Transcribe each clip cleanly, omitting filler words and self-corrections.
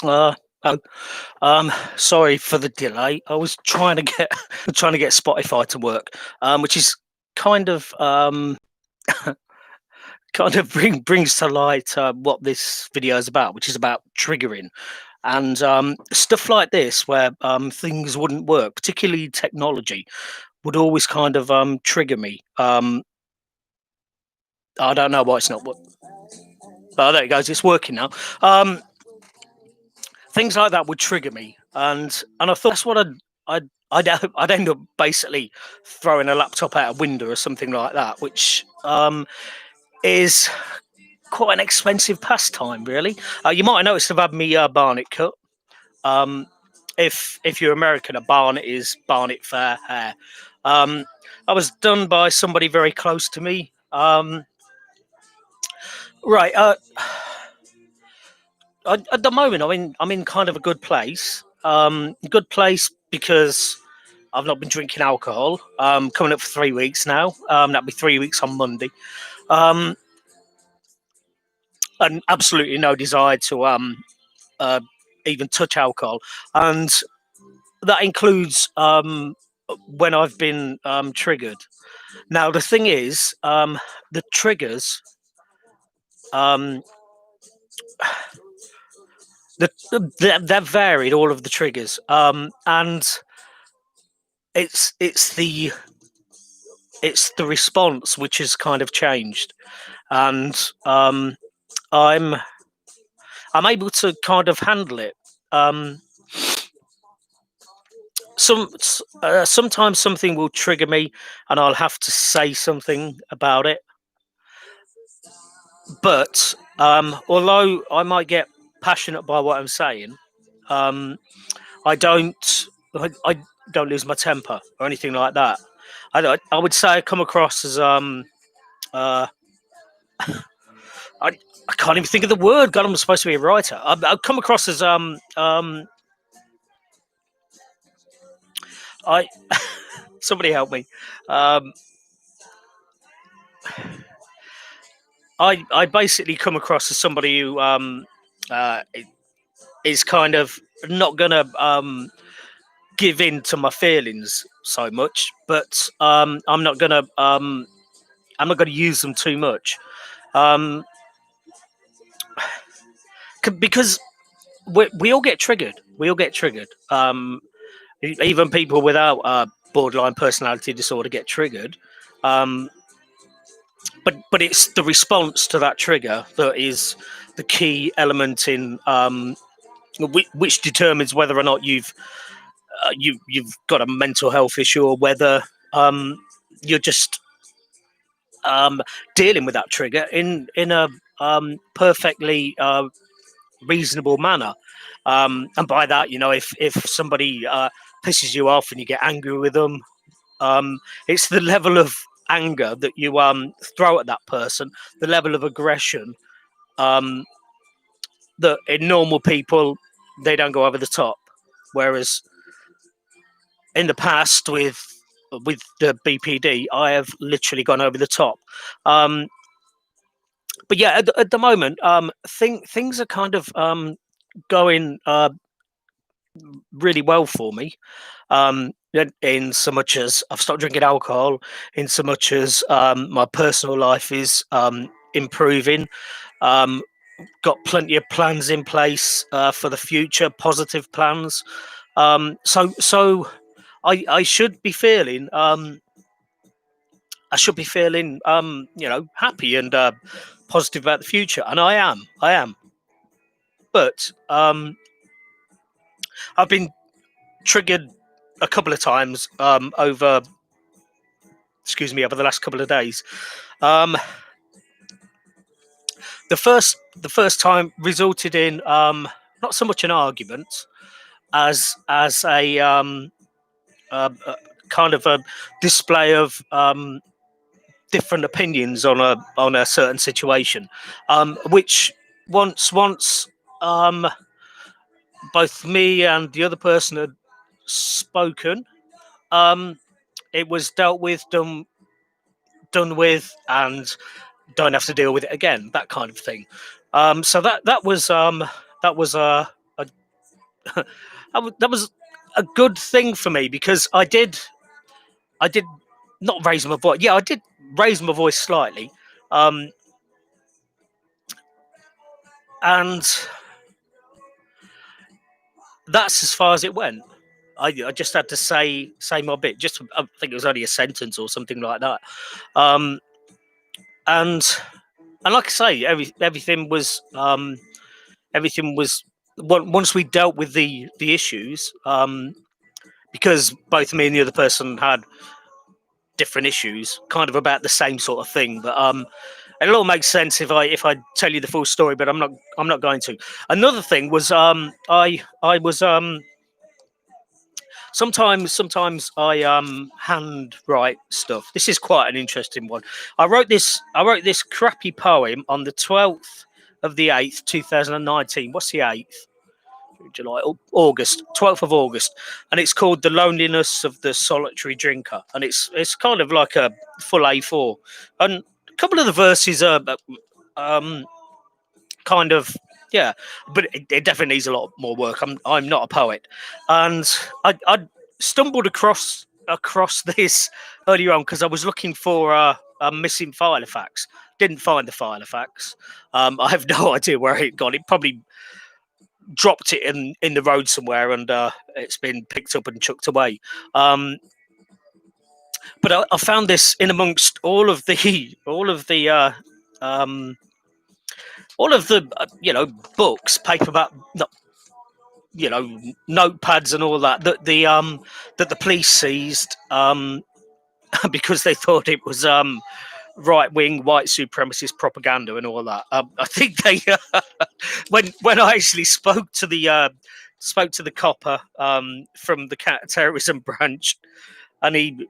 Uh, oh, Sorry for the delay. I was trying to get trying to get Spotify to work, which is kind of brings to light what this video is about, which is about triggering and stuff like this, where things wouldn't work, particularly technology, would always kind of trigger me. I don't know why it's not. Oh, there it goes. It's working now. Things like that would trigger me, and I thought that's what I'd end up basically throwing a laptop out a window or something like that, which is quite an expensive pastime, really. You might have noticed I've had me barnet cut. If you're American, a barnet is barnet fair hair. I was done by somebody very close to me. Right. At the moment, I'm in kind of a good place. Good place because I've not been drinking alcohol. Coming up for 3 weeks now. That'll be 3 weeks on Monday. And absolutely no desire to uh, even touch alcohol, and that includes when I've been triggered. Now the thing is, the triggers, um, they're varied. All of the triggers, and it's the response which has kind of changed, and I'm able to kind of handle it. Sometimes something will trigger me, and I'll have to say something about it. But although I might get passionate by what I'm saying, I don't I don't lose my temper or anything like that. I would say I come across as uh, I can't even think of the word. God, I'm supposed to be a writer. I come across as I somebody help me. Um, I basically come across as somebody who uh, is kind of not gonna give in to my feelings so much, but I'm not gonna use them too much, um, because we all get triggered. We all get triggered. Even people without borderline personality disorder get triggered. Um, but it's the response to that trigger that is the key element in which determines whether or not you've got a mental health issue, or whether you're just dealing with that trigger in a perfectly reasonable manner. And by that, if somebody pisses you off and you get angry with them, it's the level of anger that you throw at that person, the level of aggression, um, that in normal people they don't go over the top, whereas in the past with the BPD, I have literally gone over the top. Um, but yeah, at the moment, things are kind of going really well for me. In so much as I've stopped drinking alcohol, in so much as my personal life is improving. Um, got plenty of plans in place for the future, positive plans. So I should be feeling happy and positive about the future, and I am. But I've been triggered a couple of times over the last couple of days. The first time resulted in not so much an argument as a kind of a display of different opinions on a certain situation, which once both me and the other person had spoken, it was dealt with, done with, and don't have to deal with it again. That kind of thing. So that was a that was a good thing for me because I did not raise my voice. Yeah, I did raise my voice slightly, um, and that's as far as it went. I just had to say my bit. Just I think it was only a sentence or something like that. Um, and and like I say, everything was once we dealt with the issues. Because both me and the other person had different issues, kind of about the same sort of thing. But it'll all make sense if I tell you the full story. But I'm not going to. Another thing was I was sometimes I handwrite stuff. This is quite an interesting one. I wrote this crappy poem on the 12th of the 8th, 2019. What's the 8th? July, August, 12th of August, and it's called "The Loneliness of the Solitary Drinker," and it's kind of like a full A4, and a couple of the verses are um, kind of, yeah, but it definitely needs a lot more work. I'm not a poet, and I stumbled across this earlier on because I was looking for a missing Filofax. Didn't find the Filofax. I have no idea where it got. It probably dropped it in the road somewhere, and it's been picked up and chucked away. Um, but I found this in amongst um, all of the books, paperback, not notepads and all that that the police seized because they thought it was right wing white supremacist propaganda and all that. I think they when I actually spoke to the copper from the counter-terrorism branch, and he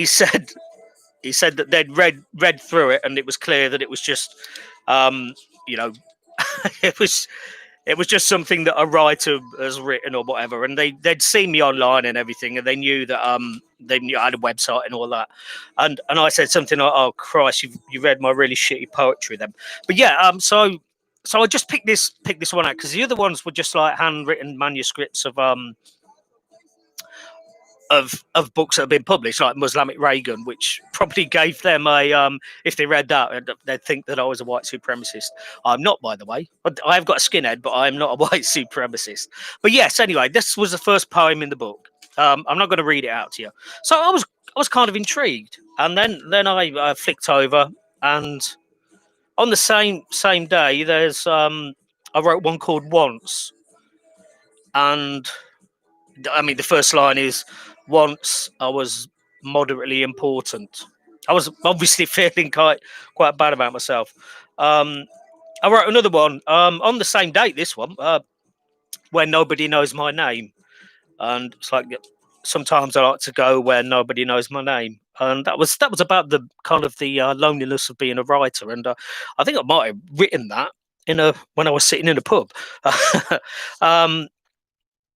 said that they'd read through it, and it was clear that it was just um, you know it was just something that a writer has written or whatever, and they'd seen me online and everything, and they knew that they knew I had a website and all that, and I said something like, "Oh Christ, you read my really shitty poetry then." But yeah, so I just picked this one out because the other ones were just like handwritten manuscripts of books that have been published, like Muslimic Reagan, which probably gave them a if they read that, they'd think that I was a white supremacist. I'm not, by the way. I have got a skinhead, but I'm not a white supremacist. But yes, anyway, this was the first poem in the book. I'm not going to read it out to you. So I was kind of intrigued, and then I flicked over, and on the same day, there's I wrote one called Once, and I mean, the first line is, "Once I was moderately important." I was obviously feeling quite bad about myself. Um, I wrote another one on the same date. This one, where nobody knows my name, and it's like sometimes I like to go where nobody knows my name, and that was about the kind of the loneliness of being a writer, and I think I might have written that in a when I was sitting in a pub. um,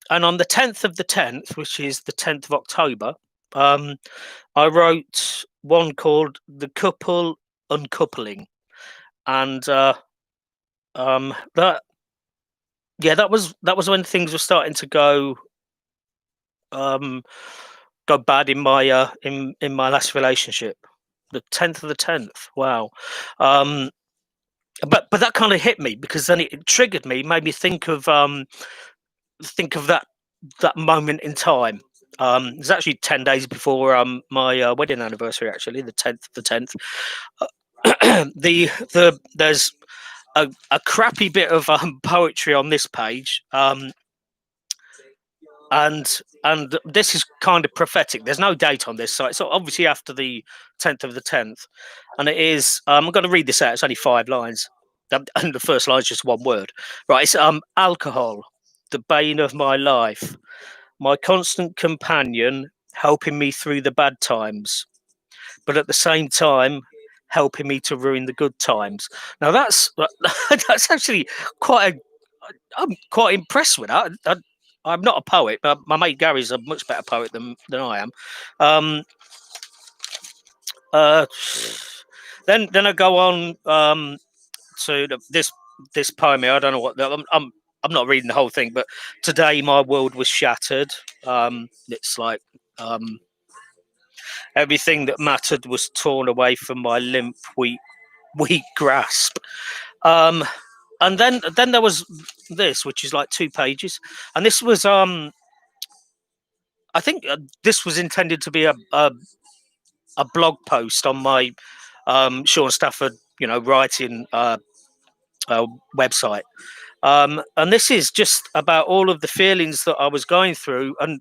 and on the 10th of the 10th, which is the 10th of October, um, I wrote one called "The Couple Uncoupling," and that that was when things were starting to um, go bad in my in my last relationship. The 10th of the 10th. Wow. Um, but that kind of hit me because then it triggered me, made me think of that moment in time. It's actually 10 days before my wedding anniversary. Actually, the 10th, the 10th. There's a crappy bit of poetry on this page, and this is kind of prophetic. There's no date on this, so it's obviously after the 10th of the 10th, and it is. I'm going to read this out. It's only 5 lines, and the first line is just one word. Right, it's alcohol, the bane of my life, my constant companion, helping me through the bad times, but at the same time helping me to ruin the good times. Now that's actually quite a. I'm quite impressed with that. I'm not a poet, but my mate Gary's a much better poet than I am. Um, uh, then I go on to this poem here. I don't know what I'm I'm not reading the whole thing, but today my world was shattered. It's like everything that mattered was torn away from my limp, weak grasp. Um, and then there was this, which is like 2 pages, and this was I think this was intended to be a blog post on my Sean Stafford, writing website. And this is just about all of the feelings that I was going through, and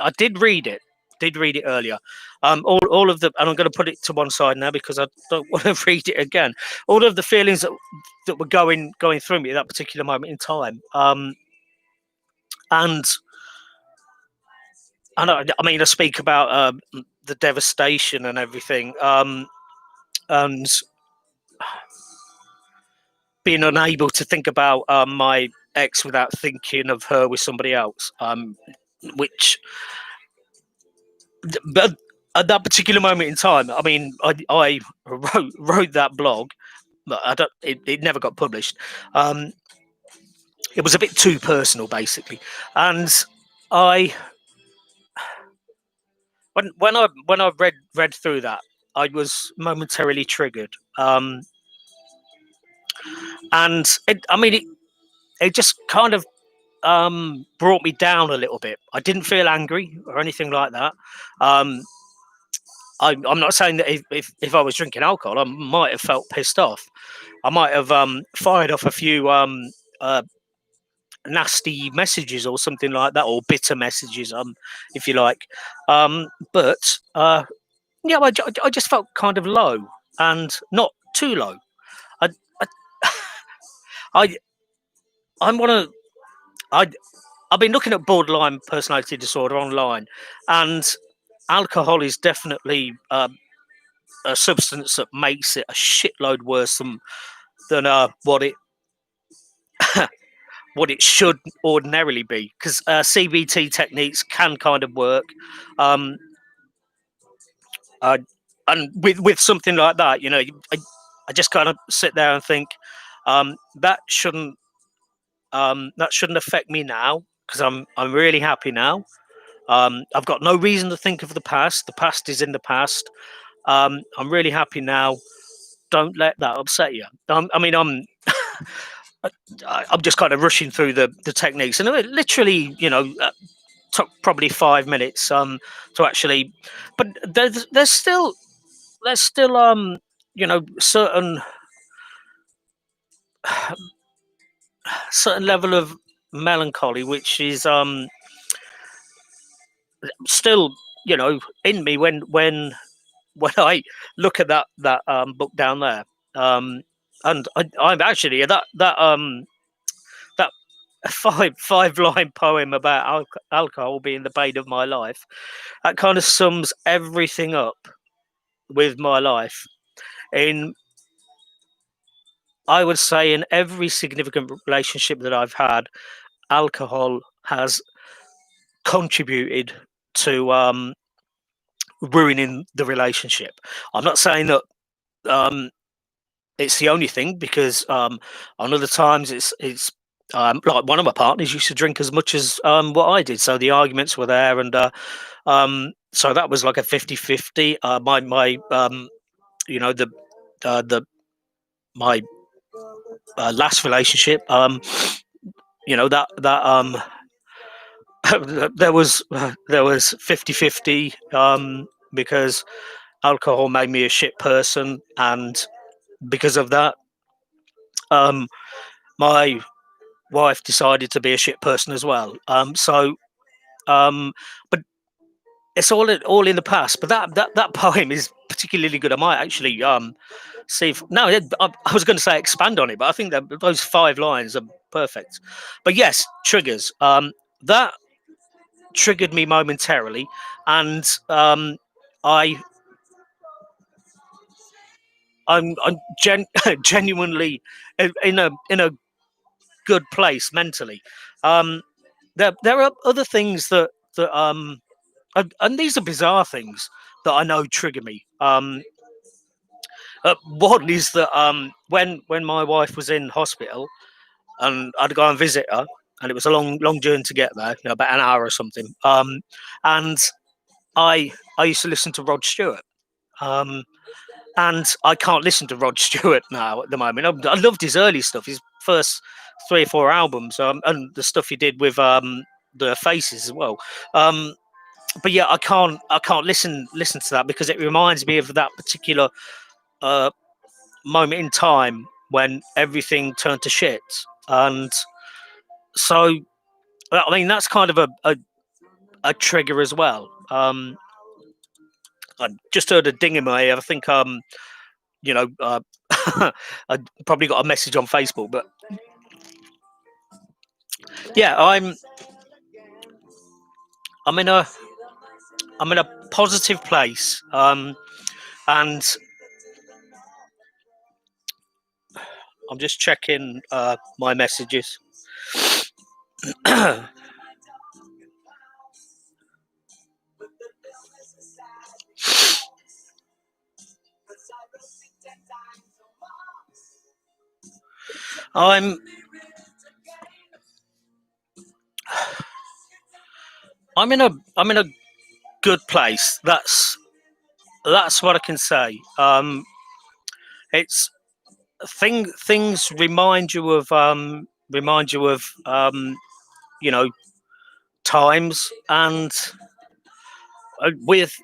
I did read it. Did read it earlier. All of the, and I'm going to put it to one side now because I don't want to read it again. All of the feelings that were going through me at that particular moment in time. And I mean, I speak about the devastation and everything, and being unable to think about my ex without thinking of her with somebody else. Which, but at that particular moment in time, I mean, I wrote that blog, but I don't. It never got published. It was a bit too personal, basically, and I when I read through that, I was momentarily triggered, and it just kind of brought me down a little bit. I didn't feel angry or anything like that. I'm not saying that if I was drinking alcohol, I might have felt pissed off. I might have fired off a few nasty messages or something like that, or bitter messages, if you like. But yeah, I just felt kind of low, and not too low. I, I I'm one of I've been looking at borderline personality disorder online, and alcohol is definitely a substance that makes it a shitload worse than what it should ordinarily be. Because CBT techniques can kind of work, and with something like that, I just kind of sit there and think that shouldn't affect me now, because I'm really happy now. I've got no reason to think of the past. The past is in the past. I'm really happy now. Don't let that upset you. I mean, I'm just kind of rushing through the techniques, and it literally, took probably 5 minutes to actually. But there's still certain level of melancholy, which is still in me when I look at that book down there, and I'm actually that five line poem about alcohol being the bane of my life, that kind of sums everything up with my life. I would say in every significant relationship that I've had, alcohol has contributed to ruining the relationship. I'm not saying that it's the only thing, because on other times it's like one of my partners used to drink as much as what I did, so the arguments were there, and so that was like a 50-50. My my last relationship, that there was 50-50, because alcohol made me a shit person, and because of that, my wife decided to be a shit person as well. But it's all in the past. But that poem is particularly good. I might actually see if no, I was going to say expand on it, but I think that those 5 lines are perfect. But yes, triggers. That triggered me momentarily, and I I'm genuinely in a good place mentally. There are other things that and these are bizarre things that I know trigger me. One is that when my wife was in hospital, and I'd go and visit her, and it was a long journey to get there, about an hour or something. And I used to listen to Rod Stewart. And I can't listen to Rod Stewart now at the moment. I loved his early stuff, his first 3 or 4 albums, and the stuff he did with the Faces as well. But yeah, I can't listen to that because it reminds me of that particular moment in time when everything turned to shit. And so, I mean, that's kind of a trigger as well. I just heard a ding in my ear. I think I probably got a message on Facebook, but yeah, I'm in a positive place, and I'm just checking my messages. I'm in a good place. That's what I can say. It's things remind you of you know times, and with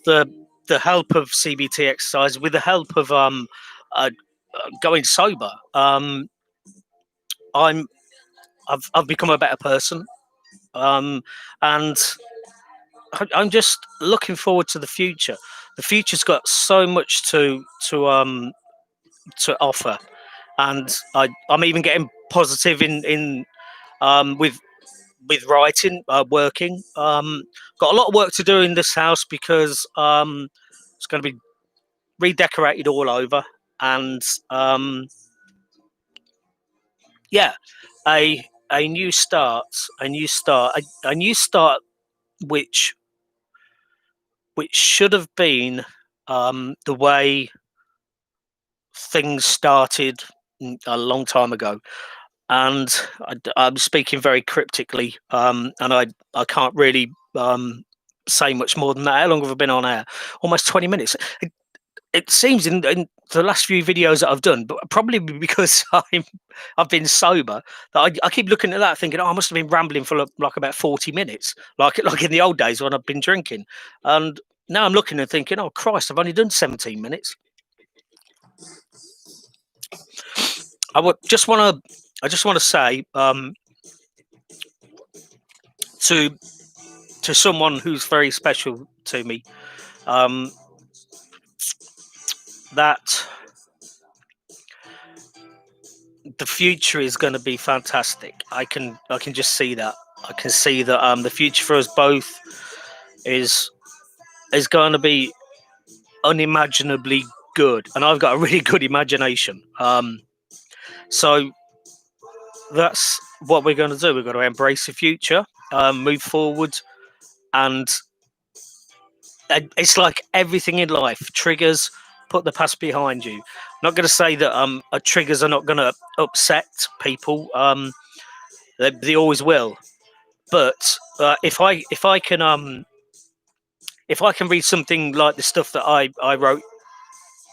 the help of CBT exercise, with the help of going sober, I've become a better person, and I'm just looking forward to the future. The future's got so much to offer, and I'm even getting positive in with writing, working. Got a lot of work to do in this house because it's going to be redecorated all over, and yeah, a new start, a new start, which should have been the way things started a long time ago. And I'm speaking very cryptically, and I can't really say much more than that. How long have I been on air? Almost 20 minutes. It seems in the last few videos that I've done, but probably because I've been sober, that I keep looking at that thinking, oh, I must have been rambling for like about 40 minutes, like in the old days when I've been drinking. And now I'm looking and thinking, oh Christ, I've only done 17 minutes. I just want to say to someone who's very special to me, that the future is going to be fantastic. I can just see that. I can see that the future for us both is going to be unimaginably good, and I've got a really good imagination. So that's what we're going to do. We're going to embrace the future, move forward, and it's like everything in life. Triggers, put the past behind you. I'm not going to say that triggers are not going to upset people. They always will. But if I can read something like the stuff that I wrote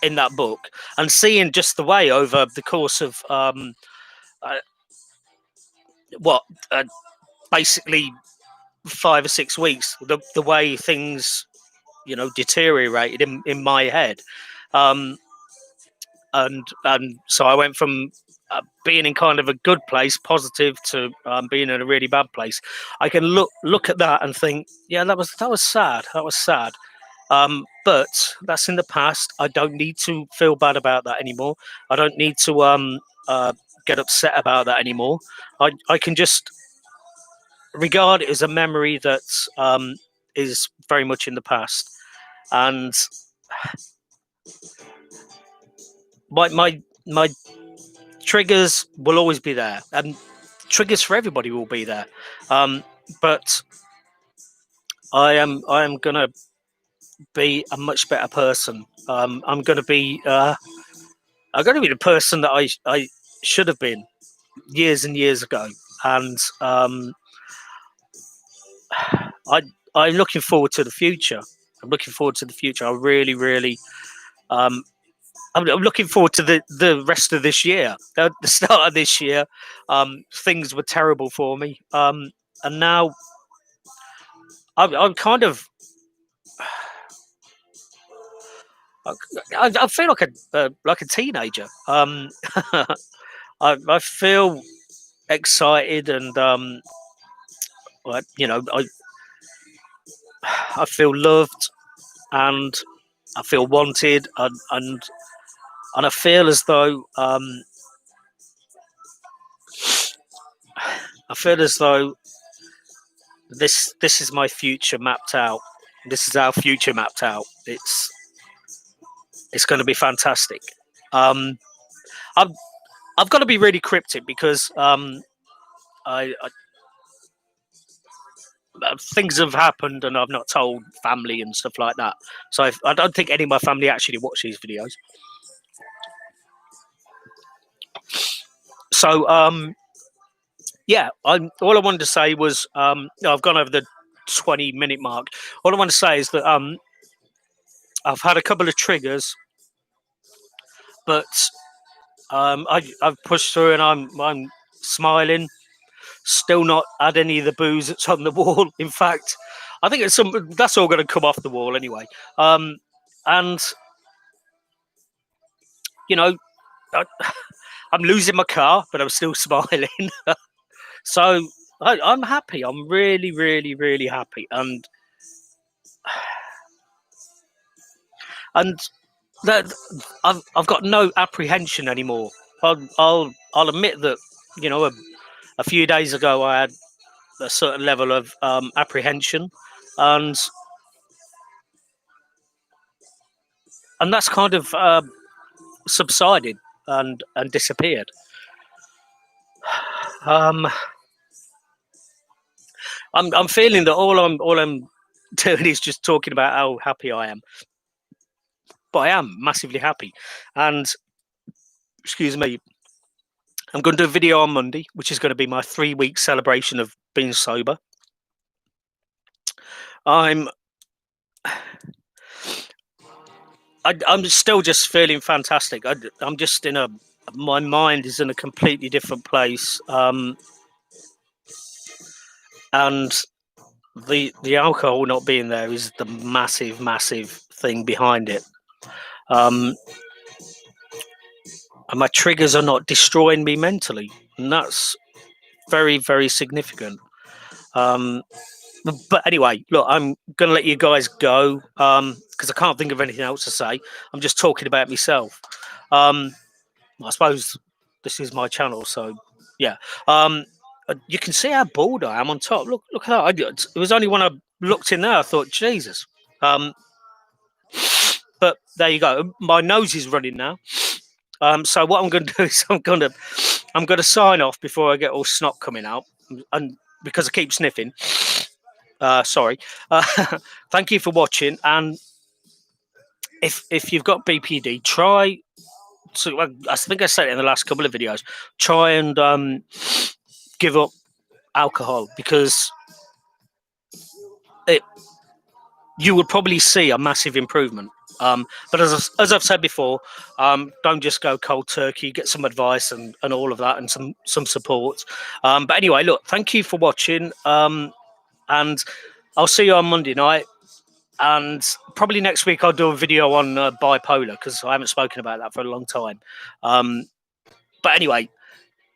in that book, and seeing just the way over the course of basically 5 or 6 weeks, the way things deteriorated in my head, and so I went from being in kind of a good place, positive, to being in a really bad place. I can look at that and think, yeah, that was sad. That was sad. But that's in the past. I don't need to feel bad about that anymore. I don't need to get upset about that anymore. I can just regard it as a memory that is very much in the past, and my triggers will always be there, and triggers for everybody will be there. But I am gonna be a much better person. I'm gonna be the person that I should have been. years and years ago, and I I'm looking forward to the future. I'm looking forward to the future. I really, really. Um, I'm looking forward to the rest of this year. At the start of this year, things were terrible for me, and now I'm kind of. I feel like a teenager. I feel excited and you know, I feel loved and I feel wanted and I feel as though I feel as though this is my future mapped out. This is our future mapped out. It's going to be fantastic. Um, I've I've got to be really cryptic because I things have happened and I've not told family and stuff like that. So I don't think any of my family actually watch these videos. So yeah, all I wanted to say was I've gone over the 20-minute mark. All I want to say is that I've had a couple of triggers, but I've pushed through and I'm smiling. Still not had any of the booze that's on the wall. In fact, I think that's all going to come off the wall anyway. And you know, I'm losing my car, but I'm still smiling. So I'm happy. I'm really, really, really happy, and that I've got no apprehension anymore. I'll admit that a few days ago I had a certain level of apprehension, and that's kind of subsided and disappeared. I'm feeling that all I'm doing is just talking about how happy I am, but I am massively happy. And excuse me, I'm going to do a video on Monday, which is going to be my 3-week celebration of being sober. I'm still just feeling fantastic. I'm just my mind is in a completely different place, and the alcohol not being there is the massive thing behind it. And my triggers are not destroying me mentally, and that's very, very significant. But anyway, look, I'm going to let you guys go because I can't think of anything else to say. I'm just talking about myself. I suppose this is my channel, so yeah. You can see how bald I am on top. Look at that. It was only when I looked in there I thought, Jesus. But there you go. My nose is running now. So what I'm going to do is I'm going to sign off before I get all snot coming out, and because I keep sniffing. Sorry. Thank you for watching, and if you've got BPD, try. So I think I said it in the last couple of videos. Try and give up alcohol because you would probably see a massive improvement. But as I've said before, don't just go cold turkey. Get some advice and all of that, and some support. But anyway, look, thank you for watching, and I'll see you on Monday night. And probably next week I'll do a video on bipolar because I haven't spoken about that for a long time. But anyway,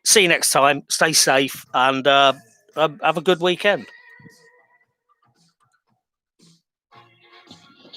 see you next time. Stay safe and have a good weekend.